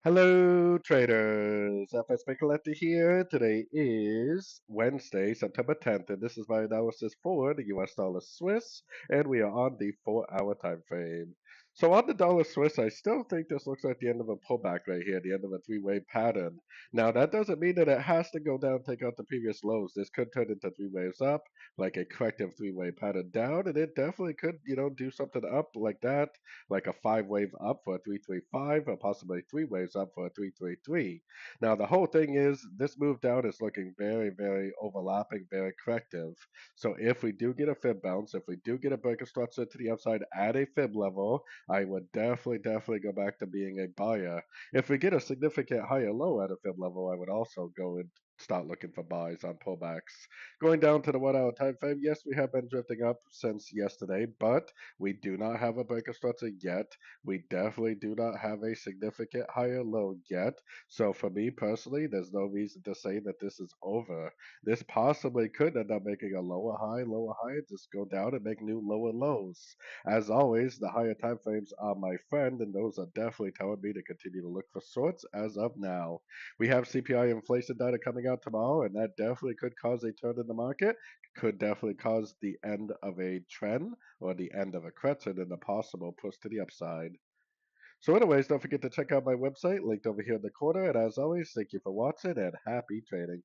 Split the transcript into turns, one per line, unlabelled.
Hello, traders. FX Pip Collector here. Today is Wednesday, September 10th, and this is my analysis for the US dollar Swiss, and we are on the 4-hour time frame. So on the dollar Swiss, I still think this looks like the end of a pullback right here, the end of a three-way pattern. Now, that doesn't mean that it has to go down, take out the previous lows. This could turn into three waves up, like a corrective three-way pattern down, and it definitely could, do something up like that, like a five-wave up for a 335, or possibly three waves up for a 333. Now, the whole thing is this move down is looking very, very overlapping, very corrective. So if we do get a fib bounce, if we do get a breaker structure to the upside at a fib level, I would definitely go back to being a buyer. If we get a significant higher low at a fib level, I would also go and start looking for buys on pullbacks. Going down to the 1 hour time frame, yes, we have been drifting up since yesterday, but we do not have a breaker structure yet. We definitely do not have a significant higher low yet. So for me personally, there's no reason to say that this is over. This possibly could end up making a lower high, just go down and make new lower lows. As always, the higher time frames are my friend, and those are definitely telling me to continue to look for shorts as of now. We have CPI inflation data coming out tomorrow, and that definitely could cause a turn in the market, could definitely cause the end of a trend or the end of a crescent and a possible push to the upside. So anyways, don't forget to check out my website linked over here in the corner. And as always, thank you for watching and happy trading.